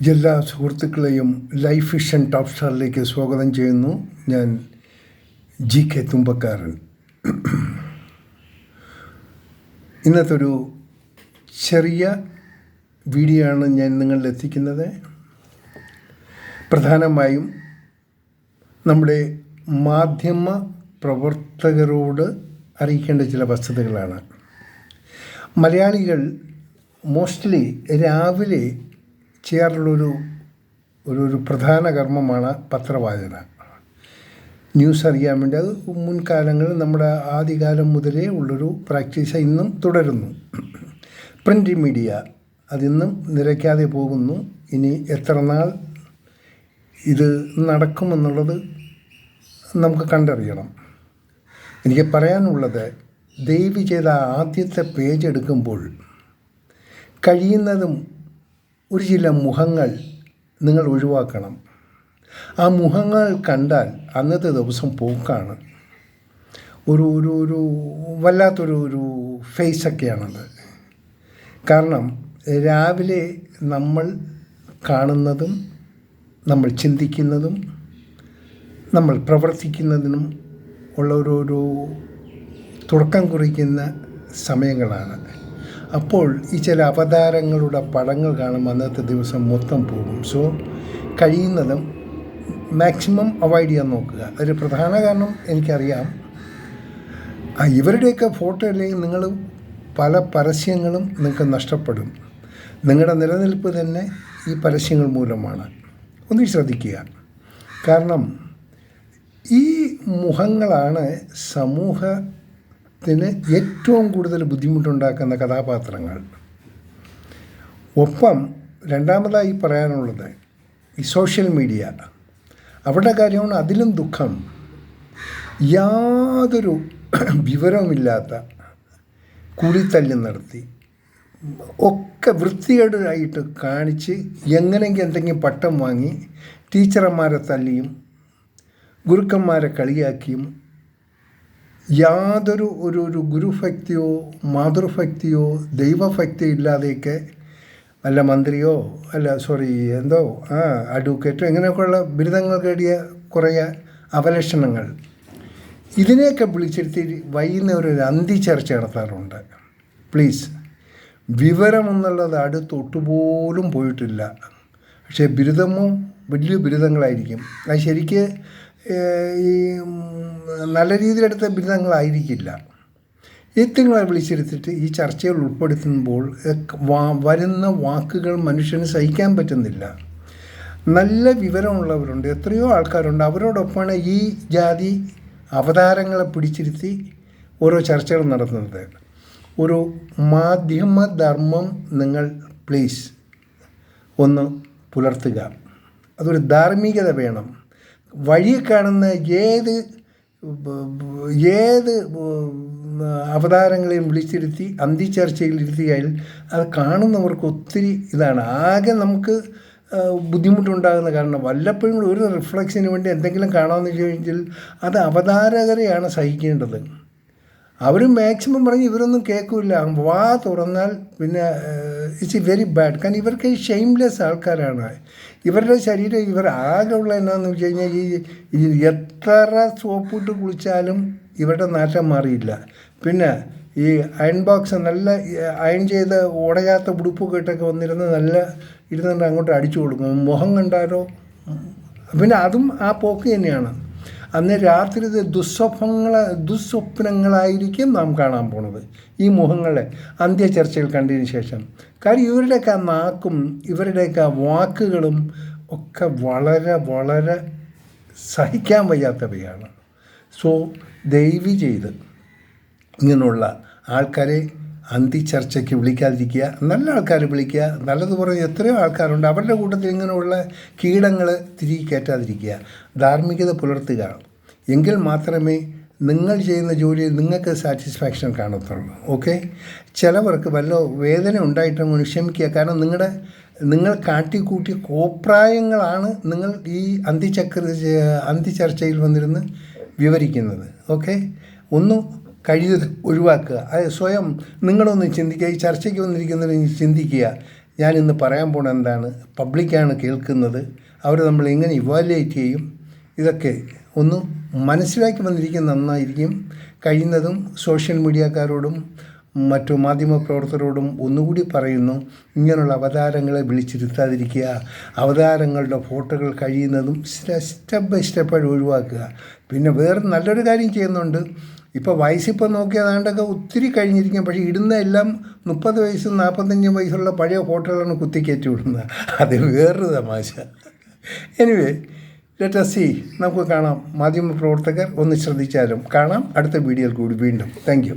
എല്ലാ സുഹൃത്തുക്കളെയും life vision top സ്റ്റാറിലേക്ക് സ്വാഗതം ചെയ്യുന്നു. ഞാൻ GK തുമ്പക്കാരൻ. ഇന്നത്തെ ഒരു ചെറിയ വീഡിയോ ആണ് ഞാൻ നിങ്ങളിൽ എത്തിക്കുന്നത്. പ്രധാനമായും നമ്മുടെ മാധ്യമ പ്രവർത്തകരോട് അറിയിക്കേണ്ട ചില വസ്തുതകളാണ്. മലയാളികൾ മോസ്റ്റ്ലി രാവിലെ ചെയ്യാറുള്ളൊരു ഒരു പ്രധാന കർമ്മമാണ് പത്രവായന. ന്യൂസ് അറിയാൻ വേണ്ടി അത് മുൻകാലങ്ങളിൽ നമ്മുടെ ആദ്യകാലം മുതലേ ഉള്ളൊരു പ്രാക്ടീസ് ഇന്നും തുടരുന്നു. പ്രിൻ്റ് മീഡിയ അതിന്നും നിലയ്ക്കാതെ പോകുന്നു. ഇനി എത്ര നാൾ ഇത് നടക്കുമെന്നുള്ളത് നമുക്ക് കണ്ടറിയണം. എനിക്ക് പറയാനുള്ളത്, ദയവ് ചെയ്ത ആദ്യത്തെ പേജ് എടുക്കുമ്പോൾ കഴിയുന്നതും ഒരു ചില മുഖങ്ങൾ നിങ്ങൾ ഒഴിവാക്കണം. ആ മുഖങ്ങൾ കണ്ടാൽ അന്നത്തെ ദിവസം പോക്കാണ്. ഒരു വല്ലാത്തൊരു ഫേസൊക്കെയാണത്. കാരണം രാവിലെ നമ്മൾ കാണുന്നതും നമ്മൾ ചിന്തിക്കുന്നതും നമ്മൾ പ്രവർത്തിക്കുന്നതിനും ഉള്ള ഒരു തുടക്കം കുറിക്കുന്ന സമയങ്ങളാണ്. അപ്പോൾ ഈ ചില അവതാരങ്ങളുടെ പടങ്ങൾ കാണുമ്പോൾ അന്നത്തെ ദിവസം മൊത്തം പോകും. സോ കഴിയുന്നതും മാക്സിമം അവോയ്ഡ് ചെയ്യാൻ നോക്കുക. ഒരു പ്രധാന കാരണം എനിക്കറിയാം, ഇവരുടെയൊക്കെ ഫോട്ടോ അല്ലെങ്കിൽ നിങ്ങൾ പല പരസ്യങ്ങളും നിങ്ങൾക്ക് നഷ്ടപ്പെടും. നിങ്ങളുടെ നിലനിൽപ്പ് തന്നെ ഈ പരസ്യങ്ങൾ മൂലമാണ്. ഒന്ന് ശ്രദ്ധിക്കുക. കാരണം ഈ മുഖങ്ങളാണ് സമൂഹത്തിന് ഏറ്റവും കൂടുതൽ ബുദ്ധിമുട്ടുണ്ടാക്കുന്ന കഥാപാത്രങ്ങൾ. ഒപ്പം രണ്ടാമതായി പറയാനുള്ളത് ഈ സോഷ്യൽ മീഡിയ. അവരുടെ കാര്യമാണ് അതിലും ദുഃഖം. യാതൊരു വിവരവുമില്ലാത്ത കൂലിത്തല്ലും നടത്തി ഒക്കെ വൃത്തികേടായിട്ട് കാണിച്ച് എങ്ങനെയെങ്കിലും എന്തെങ്കിലും പട്ടം വാങ്ങി ടീച്ചർമാരെ തല്ലിയും ഗുരുക്കന്മാരെ കളിയാക്കിയും യാതൊരു ഒരു ഗുരുഭക്തിയോ മാതൃഭക്തിയോ ദൈവഭക്തിയോ ഇല്ലാതെയൊക്കെ അല്ല മന്ത്രിയോ അഡ്വക്കേറ്റോ ഇങ്ങനെയൊക്കെയുള്ള ബിരുദങ്ങൾ നേടിയ കുറേ അവലക്ഷണങ്ങൾ, ഇതിനെയൊക്കെ വിളിച്ചിരുത്തി വൈകുന്നേരം ഒരു അന്തിച്ചർച്ച നടത്താറുണ്ട്. പ്ലീസ്, വിവരമെന്നുള്ളത് അടുത്തൊട്ടുപോലും പോയിട്ടില്ല. പക്ഷേ ബിരുദമോ വലിയ ബിരുദങ്ങളായിരിക്കും. അത് ശരിക്ക് ഈ നല്ല രീതിയിലെടുത്ത ബിരുദങ്ങളായിരിക്കില്ല. എത്തുങ്ങളെ വിളിച്ചെടുത്തിട്ട് ഈ ചർച്ചകൾ ഉൾപ്പെടുത്തുമ്പോൾ വരുന്ന വാക്കുകൾ മനുഷ്യന് സഹിക്കാൻ പറ്റുന്നില്ല. നല്ല വിവരമുള്ളവരുണ്ട്, എത്രയോ ആൾക്കാരുണ്ട്. അവരോടൊപ്പമാണ് ഈ ജാതി അവതാരങ്ങളെ പിടിച്ചിരുത്തി ഓരോ ചർച്ചകൾ നടത്തുന്നത്. ഒരു മാധ്യമധർമ്മം നിങ്ങൾ പ്ലീസ് ഒന്ന് പുലർത്തുക. അതൊരു ധാർമ്മികത വേണം. വഴി കാണുന്ന ഏത് അവതാരങ്ങളെയും വിളിച്ചിരുത്തി അന്തിച്ചർച്ചയിൽ ഇരുത്തിയാൽ അത് കാണുന്നവർക്ക് ഒത്തിരി ഇതാണ്. ആകെ നമുക്ക് ബുദ്ധിമുട്ടുണ്ടാകുന്ന കാരണം വല്ലപ്പോഴും ഒരു റിഫ്ലക്സിന് വേണ്ടി എന്തെങ്കിലും കാണാമെന്ന് ചോദിച്ചാൽ അത് അവതാരകരെയാണ് സഹിക്കേണ്ടത്. അവർ മാക്സിമം പറഞ്ഞ് ഇവരൊന്നും കേൾക്കില്ല. വാ തുറന്നാൽ പിന്നെ ഇറ്റ്സ് വെരി ബാഡ്. കാരണം ഇവർക്ക് ഷെയിംലെസ് ആൾക്കാരാണ്. ഇവരുടെ ശരീരം ഇവർ ആകെ ഉള്ള എന്നാന്ന് വെച്ച് കഴിഞ്ഞാൽ ഈ എത്ര സോപ്പിട്ട് കുളിച്ചാലും ഇവരുടെ നാറ്റം മാറിയില്ല. പിന്നെ ഈ അയൺ ബോക്സ് നല്ല അയൺ ചെയ്ത് ഉടയാത്ത ഉടുപ്പൊക്കെ ഇട്ടൊക്കെ വന്നിരുന്ന് നല്ല ഇരുന്നുകൊണ്ട് അങ്ങോട്ട് അടിച്ചു കൊടുക്കും. മുഖം കണ്ടാലോ പിന്നെ അതും ആ പോക്ക് തന്നെയാണ്. അന്ന് രാത്രി ദുസ്വപ്നങ്ങളായിരിക്കും നാം കാണാൻ പോണത് ഈ മുഖങ്ങളെ അന്ത്യചർച്ചയിൽ കണ്ടതിന് ശേഷം. കാര്യം ഇവരുടെയൊക്കെ നാക്കും ഇവരുടെയൊക്കെ വാക്കുകളും ഒക്കെ വളരെ വളരെ സഹിക്കാൻ വയ്യാത്തവയാണ്. സോ ദയവ് ചെയ്ത് ഇങ്ങനെയുള്ള ആൾക്കാരെ അന്തിച്ചർച്ചയ്ക്ക് വിളിക്കാതിരിക്കുക. നല്ല ആൾക്കാരെ വിളിക്കുക. നല്ലത് പറഞ്ഞ് എത്രയോ ആൾക്കാരുണ്ട്. അവരുടെ കൂട്ടത്തിൽ ഇങ്ങനെയുള്ള കീടങ്ങൾ തിരികെ കയറ്റാതിരിക്കുക. ധാർമ്മികത പുലർത്തുക. എങ്കിൽ മാത്രമേ നിങ്ങൾ ചെയ്യുന്ന ജോലിയിൽ നിങ്ങൾക്ക് സാറ്റിസ്ഫാക്ഷൻ കാണത്തുള്ളൂ. ഓക്കെ, ചിലവർക്ക് വല്ല വേദന ഉണ്ടായിട്ടും ക്ഷമിക്കുക. കാരണം നിങ്ങൾ കാട്ടിക്കൂട്ടിയ കോപ്രായങ്ങളാണ് നിങ്ങൾ ഈ അന്തിച്ചർച്ചയിൽ വന്നിരുന്ന് വിവരിക്കുന്നത്. ഓക്കെ, ഒന്ന് കഴിയുന്നത് ഒഴിവാക്കുക. അത് സ്വയം നിങ്ങളൊന്ന് ചിന്തിക്കുക. ഈ ചർച്ചയ്ക്ക് വന്നിരിക്കുന്നതിന് ചിന്തിക്കുക, ഞാനിന്ന് പറയാൻ പോണ എന്താണ്, പബ്ലിക്കാണ് കേൾക്കുന്നത്, അവർ നമ്മൾ എങ്ങനെ ഇവാലുവേറ്റ് ചെയ്യും, ഇതൊക്കെ ഒന്ന് മനസ്സിലാക്കി വന്നിരിക്കുന്നത് നന്നായിരിക്കും. കഴിയുന്നതും സോഷ്യൽ മീഡിയക്കാരോടും മറ്റു മാധ്യമപ്രവർത്തകരോടും ഒന്നുകൂടി പറയുന്നു, ഇങ്ങനെയുള്ള അവതാരങ്ങളെ വിളിച്ചിരുത്താതിരിക്കുക. അവതാരങ്ങളുടെ ഫോട്ടോകൾ കഴിയുന്നതും സ്റ്റെപ്പ് ബൈ സ്റ്റെപ്പായിട്ട് ഒഴിവാക്കുക. പിന്നെ വേറെ നല്ലൊരു കാര്യം ചെയ്യുന്നുണ്ട്. ഇപ്പോൾ വയസ്സിപ്പോൾ നോക്കിയതാണ്ടൊക്കെ ഒത്തിരി കഴിഞ്ഞിരിക്കും, പക്ഷേ ഇടുന്ന എല്ലാം 30 വയസ്സും 45 വയസ്സുള്ള പഴയ ഫോട്ടോകളാണ് കുത്തിക്കയറ്റി വിടുന്നത്. അത് വേറൊരു തമാശ. Anyway, let us see. നമുക്ക് കാണാം. മാധ്യമപ്രവർത്തകർ ഒന്ന് ശ്രദ്ധിച്ചാലും കാണാം. അടുത്ത വീഡിയോയിൽ കൂടി വീണ്ടും. Thank you.